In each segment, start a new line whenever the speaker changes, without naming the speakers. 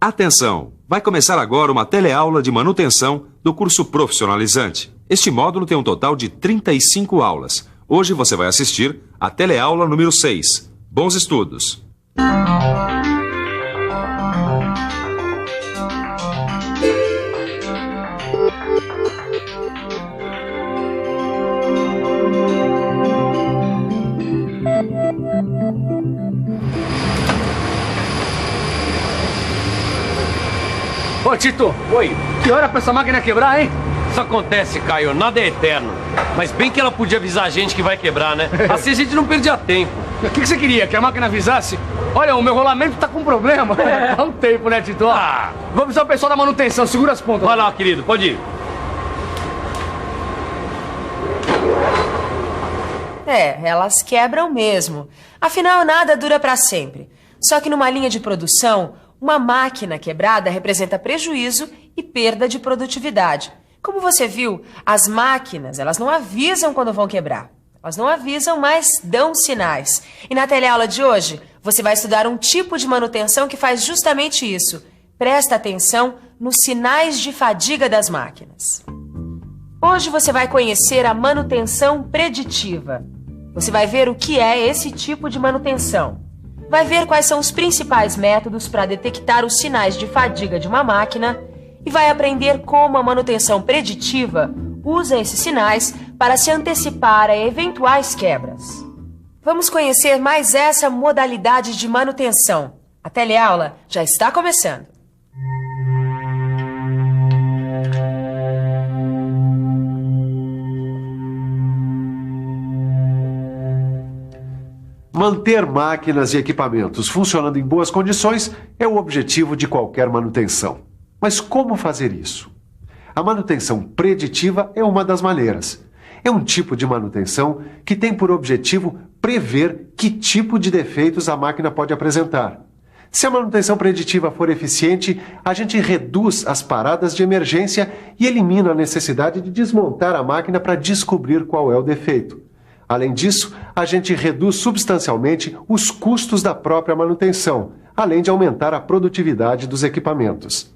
Atenção! Vai começar agora uma teleaula de manutenção do curso profissionalizante. Este módulo tem um total de 35 aulas. Hoje você vai assistir a teleaula número 6. Bons estudos!
Ô, Tito!
Oi.
Que hora pra essa máquina quebrar, hein?
Isso acontece, Caio. Nada é eterno. Mas bem que ela podia avisar a gente que vai quebrar, né? Assim a gente não perdia tempo.
O que você queria? Que a máquina avisasse? Olha, o meu rolamento tá com problema. Dá um tempo, né, Tito?
Ah.
Vou avisar o pessoal da manutenção. Segura as pontas.
Vai lá, querido. Pode ir.
Elas quebram mesmo. Afinal, nada dura para sempre. Só que numa linha de produção, uma máquina quebrada representa prejuízo e perda de produtividade. Como você viu, as máquinas, elas não avisam quando vão quebrar. Elas não avisam, mas dão sinais. E na teleaula de hoje, você vai estudar um tipo de manutenção que faz justamente isso. Presta atenção nos sinais de fadiga das máquinas. Hoje você vai conhecer a manutenção preditiva. Você vai ver o que é esse tipo de manutenção. Vai ver quais são os principais métodos para detectar os sinais de fadiga de uma máquina e vai aprender como a manutenção preditiva usa esses sinais para se antecipar a eventuais quebras. Vamos conhecer mais essa modalidade de manutenção. A teleaula já está começando.
Manter máquinas e equipamentos funcionando em boas condições é o objetivo de qualquer manutenção. Mas como fazer isso? A manutenção preditiva é uma das maneiras. É um tipo de manutenção que tem por objetivo prever que tipo de defeitos a máquina pode apresentar. Se a manutenção preditiva for eficiente, a gente reduz as paradas de emergência e elimina a necessidade de desmontar a máquina para descobrir qual é o defeito. Além disso, a gente reduz substancialmente os custos da própria manutenção, além de aumentar a produtividade dos equipamentos.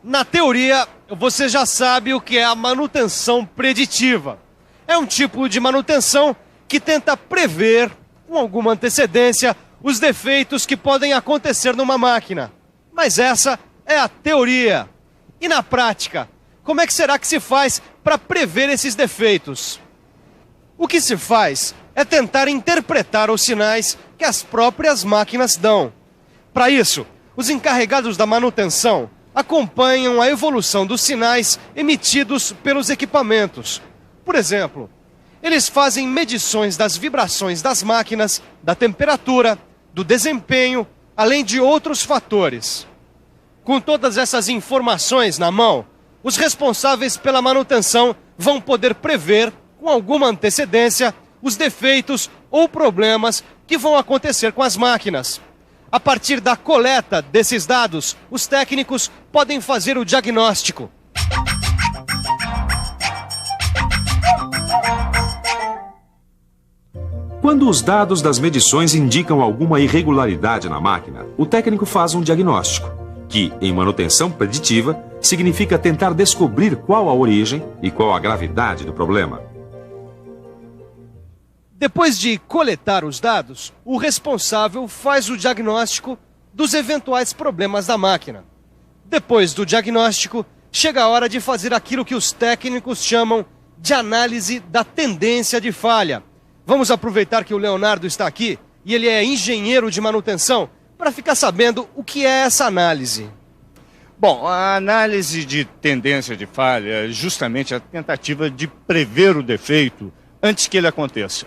Na teoria, você já sabe o que é a manutenção preditiva. É um tipo de manutenção que tenta prever, com alguma antecedência, os defeitos que podem acontecer numa máquina. Mas essa é a teoria. E na prática, como é que será que se faz para prever esses defeitos? O que se faz é tentar interpretar os sinais que as próprias máquinas dão. Para isso, os encarregados da manutenção acompanham a evolução dos sinais emitidos pelos equipamentos. Por exemplo, eles fazem medições das vibrações das máquinas, da temperatura, do desempenho, além de outros fatores. Com todas essas informações na mão, os responsáveis pela manutenção vão poder prever, com alguma antecedência, os defeitos ou problemas que vão acontecer com as máquinas. A partir da coleta desses dados, os técnicos podem fazer o diagnóstico.
Quando os dados das medições indicam alguma irregularidade na máquina, o técnico faz um diagnóstico, que, em manutenção preditiva, significa tentar descobrir qual a origem e qual a gravidade do problema.
Depois de coletar os dados, o responsável faz o diagnóstico dos eventuais problemas da máquina. Depois do diagnóstico, chega a hora de fazer aquilo que os técnicos chamam de análise da tendência de falha. Vamos aproveitar que o Leonardo está aqui e ele é engenheiro de manutenção para ficar sabendo o que é essa análise.
Bom, a análise de tendência de falha é justamente a tentativa de prever o defeito antes que ele aconteça.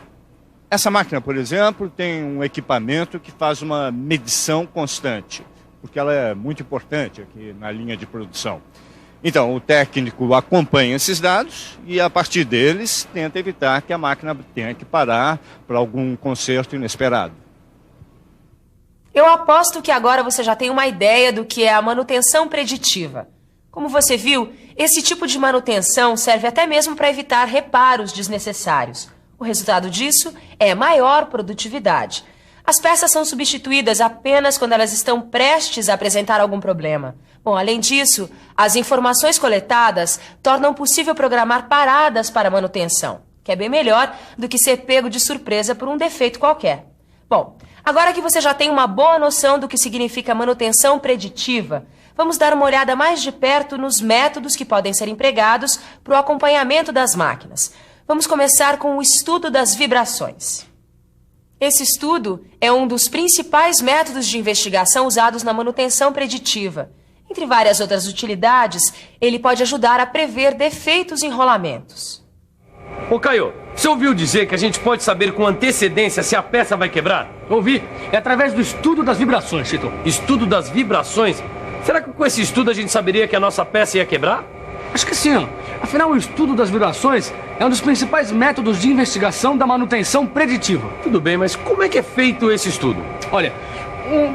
Essa máquina, por exemplo, tem um equipamento que faz uma medição constante, porque ela é muito importante aqui na linha de produção. Então, o técnico acompanha esses dados e, a partir deles, tenta evitar que a máquina tenha que parar para algum conserto inesperado.
Eu aposto que agora você já tem uma ideia do que é a manutenção preditiva. Como você viu, esse tipo de manutenção serve até mesmo para evitar reparos desnecessários. O resultado disso é maior produtividade. As peças são substituídas apenas quando elas estão prestes a apresentar algum problema. Bom, além disso, as informações coletadas tornam possível programar paradas para manutenção, que é bem melhor do que ser pego de surpresa por um defeito qualquer. Bom, agora que você já tem uma boa noção do que significa manutenção preditiva, vamos dar uma olhada mais de perto nos métodos que podem ser empregados para o acompanhamento das máquinas. Vamos começar com o estudo das vibrações. Esse estudo é um dos principais métodos de investigação usados na manutenção preditiva. Entre várias outras utilidades, ele pode ajudar a prever defeitos em rolamentos.
Ô Caio, você ouviu dizer que a gente pode saber com antecedência se a peça vai quebrar?
Ouvi. É através do estudo das vibrações, Chito.
Estudo das vibrações? Será que com esse estudo a gente saberia que a nossa peça ia quebrar?
Acho que sim. Afinal, o estudo das vibrações é um dos principais métodos de investigação da manutenção preditiva.
Tudo bem, mas como é que é feito esse estudo?
Olha,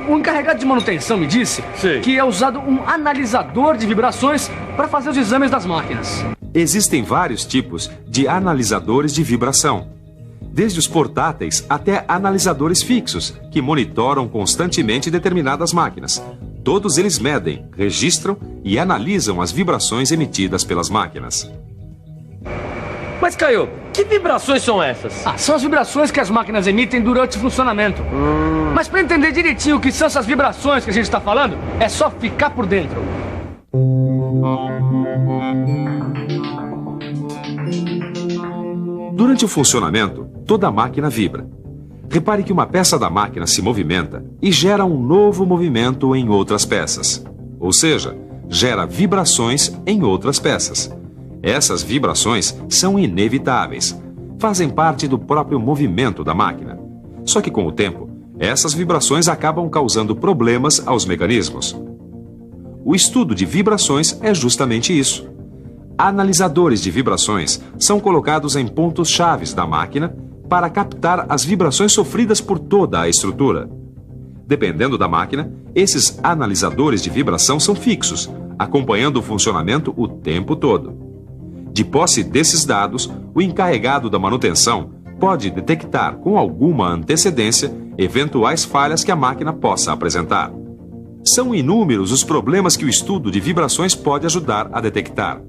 o encarregado de manutenção me disse que é usado um analisador de vibrações para fazer os exames das máquinas.
Existem vários tipos de analisadores de vibração, desde os portáteis até analisadores fixos, que monitoram constantemente determinadas máquinas. Todos eles medem, registram e analisam as vibrações emitidas pelas máquinas.
Mas, Caio, que vibrações são essas?
São as vibrações que as máquinas emitem durante o funcionamento. Mas para entender direitinho o que são essas vibrações que a gente está falando, é só ficar por dentro.
Durante o funcionamento, toda a máquina vibra. Repare que uma peça da máquina se movimenta e gera um novo movimento em outras peças. Ou seja, gera vibrações em outras peças. Essas vibrações são inevitáveis. Fazem parte do próprio movimento da máquina. Só que com o tempo, essas vibrações acabam causando problemas aos mecanismos. O estudo de vibrações é justamente isso. Analisadores de vibrações são colocados em pontos chaves da máquina para captar as vibrações sofridas por toda a estrutura. Dependendo da máquina, esses analisadores de vibração são fixos, acompanhando o funcionamento o tempo todo. De posse desses dados, o encarregado da manutenção pode detectar com alguma antecedência eventuais falhas que a máquina possa apresentar. São inúmeros os problemas que o estudo de vibrações pode ajudar a detectar.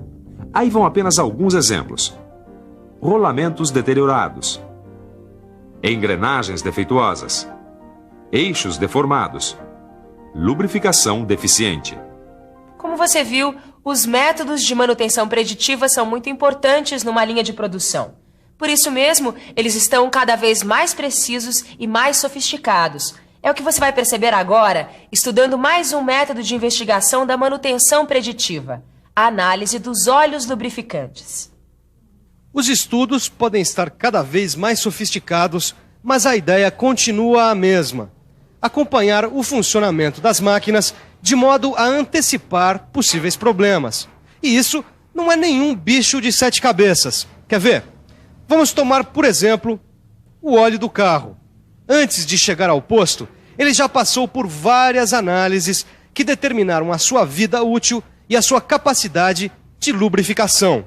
Aí vão apenas alguns exemplos: rolamentos deteriorados, engrenagens defeituosas, eixos deformados, lubrificação deficiente.
Como você viu, os métodos de manutenção preditiva são muito importantes numa linha de produção. Por isso mesmo, eles estão cada vez mais precisos e mais sofisticados. É o que você vai perceber agora, estudando mais um método de investigação da manutenção preditiva: a análise dos óleos lubrificantes.
Os estudos podem estar cada vez mais sofisticados, mas a ideia continua a mesma: acompanhar o funcionamento das máquinas de modo a antecipar possíveis problemas. E isso não é nenhum bicho de 7 cabeças. Quer ver? Vamos tomar, por exemplo, o óleo do carro. Antes de chegar ao posto, ele já passou por várias análises que determinaram a sua vida útil e a sua capacidade de lubrificação.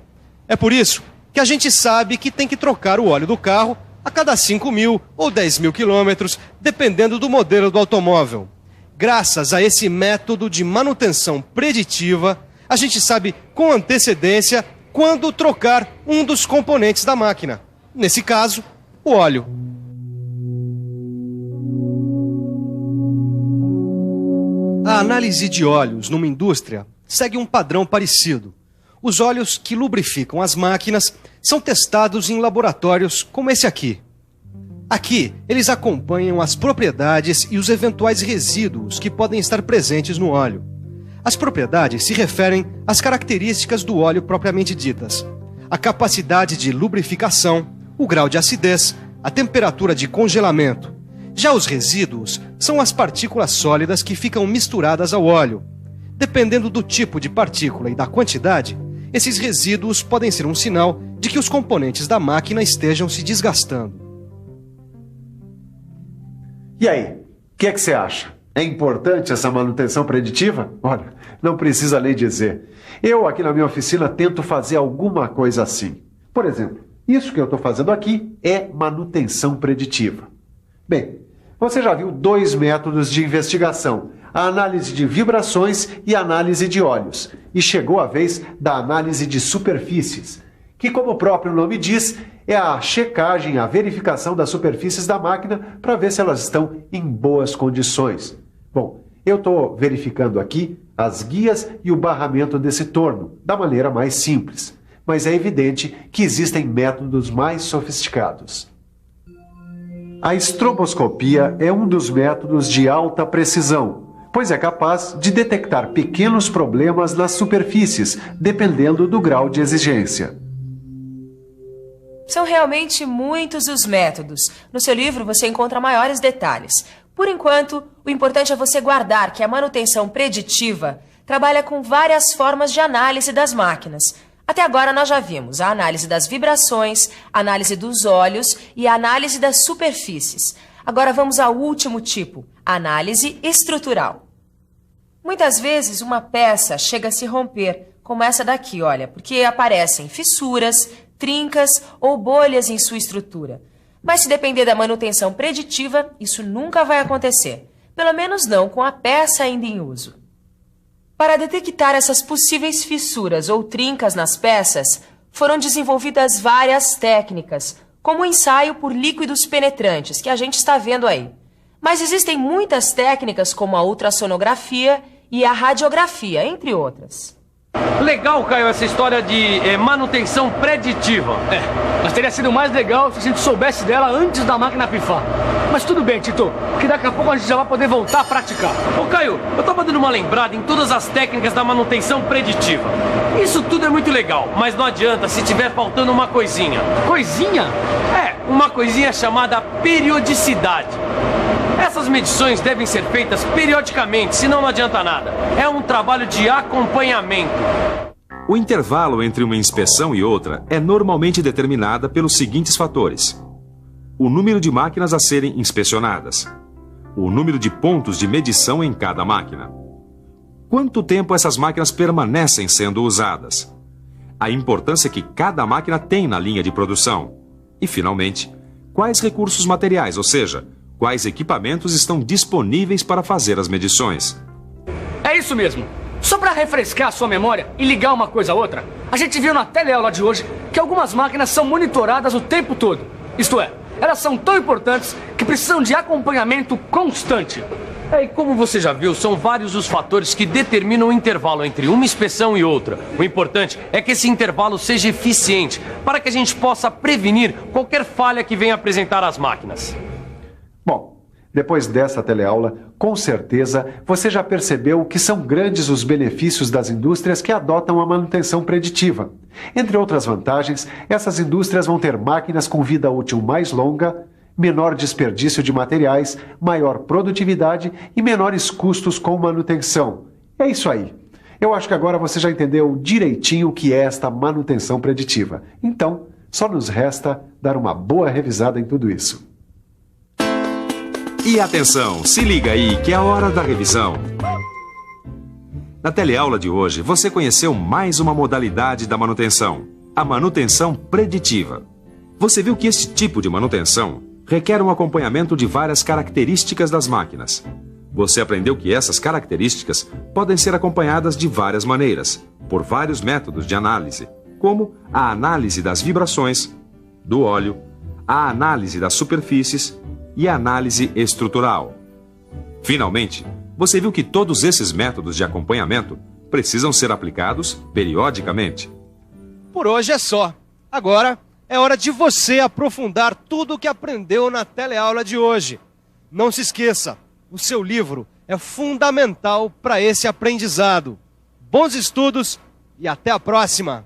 É por isso que a gente sabe que tem que trocar o óleo do carro a cada 5.000 ou 10.000 quilômetros, dependendo do modelo do automóvel. Graças a esse método de manutenção preditiva, a gente sabe com antecedência quando trocar um dos componentes da máquina. Nesse caso, o óleo. A análise de óleos numa indústria segue um padrão parecido. Os óleos que lubrificam as máquinas são testados em laboratórios como esse aqui. Aqui, eles acompanham as propriedades e os eventuais resíduos que podem estar presentes no óleo. As propriedades se referem às características do óleo propriamente ditas: a capacidade de lubrificação, o grau de acidez, a temperatura de congelamento. Já os resíduos são as partículas sólidas que ficam misturadas ao óleo. Dependendo do tipo de partícula e da quantidade, esses resíduos podem ser um sinal de que os componentes da máquina estejam se desgastando.
E aí, o que é que você acha? É importante essa manutenção preditiva? Olha, não precisa nem dizer. Eu, aqui na minha oficina, tento fazer alguma coisa assim. Por exemplo, isso que eu estou fazendo aqui é manutenção preditiva. Bem, Você já viu 2 métodos de investigação, a análise de vibrações e a análise de óleos. E chegou a vez da análise de superfícies, que, como o próprio nome diz, é a checagem, a verificação das superfícies da máquina para ver se elas estão em boas condições. Bom, eu estou verificando aqui as guias e o barramento desse torno, da maneira mais simples. Mas é evidente que existem métodos mais sofisticados. A estroboscopia é um dos métodos de alta precisão, pois é capaz de detectar pequenos problemas nas superfícies, dependendo do grau de exigência.
São realmente muitos os métodos. No seu livro você encontra maiores detalhes. Por enquanto, o importante é você guardar que a manutenção preditiva trabalha com várias formas de análise das máquinas. Até agora nós já vimos a análise das vibrações, a análise dos óleos e a análise das superfícies. Agora vamos ao último tipo, a análise estrutural. Muitas vezes uma peça chega a se romper, como essa daqui, olha, porque aparecem fissuras, trincas ou bolhas em sua estrutura. Mas se depender da manutenção preditiva, isso nunca vai acontecer. Pelo menos não com a peça ainda em uso. Para detectar essas possíveis fissuras ou trincas nas peças, foram desenvolvidas várias técnicas, como o ensaio por líquidos penetrantes, que a gente está vendo aí. Mas existem muitas técnicas como a ultrassonografia e a radiografia, entre outras.
Legal, Caio, essa história de manutenção preditiva.
Mas teria sido mais legal se a gente soubesse dela antes da máquina pifar. Mas tudo bem, Tito, que daqui a pouco a gente já vai poder voltar a praticar.
Ô, Caio, eu tava dando uma lembrada em todas as técnicas da manutenção preditiva. Isso tudo é muito legal, mas não adianta se tiver faltando uma coisinha.
Coisinha?
Uma coisinha chamada periodicidade. Essas medições devem ser feitas periodicamente, senão não adianta nada. É um trabalho de acompanhamento.
O intervalo entre uma inspeção e outra é normalmente determinada pelos seguintes fatores: o número de máquinas a serem inspecionadas, o número de pontos de medição em cada máquina, quanto tempo essas máquinas permanecem sendo usadas, a importância que cada máquina tem na linha de produção e, finalmente, quais recursos materiais, ou seja, quais equipamentos estão disponíveis para fazer as medições.
É isso mesmo. Só para refrescar a sua memória e ligar uma coisa a outra, a gente viu na teleaula de hoje que algumas máquinas são monitoradas o tempo todo. Isto é, elas são tão importantes que precisam de acompanhamento constante.
E como você já viu, são vários os fatores que determinam o intervalo entre uma inspeção e outra. O importante é que esse intervalo seja eficiente, para que a gente possa prevenir qualquer falha que venha apresentar as máquinas.
Bom, depois dessa teleaula, com certeza você já percebeu que são grandes os benefícios das indústrias que adotam a manutenção preditiva. Entre outras vantagens, essas indústrias vão ter máquinas com vida útil mais longa, menor desperdício de materiais, maior produtividade e menores custos com manutenção. É isso aí. Eu acho que agora você já entendeu direitinho o que é esta manutenção preditiva. Então, só nos resta dar uma boa revisada em tudo isso.
E atenção, se liga aí que é a hora da revisão. Na teleaula de hoje, você conheceu mais uma modalidade da manutenção, a manutenção preditiva. Você viu que este tipo de manutenção requer um acompanhamento de várias características das máquinas. Você aprendeu que essas características podem ser acompanhadas de várias maneiras, por vários métodos de análise, como a análise das vibrações, do óleo, a análise das superfícies e a análise estrutural. Finalmente, você viu que todos esses métodos de acompanhamento precisam ser aplicados periodicamente.
Por hoje é só. Agora é hora de você aprofundar tudo o que aprendeu na teleaula de hoje. Não se esqueça, o seu livro é fundamental para esse aprendizado. Bons estudos e até a próxima!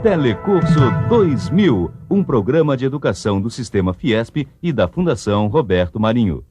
Telecurso 2000, um programa de educação do Sistema Fiesp e da Fundação Roberto Marinho.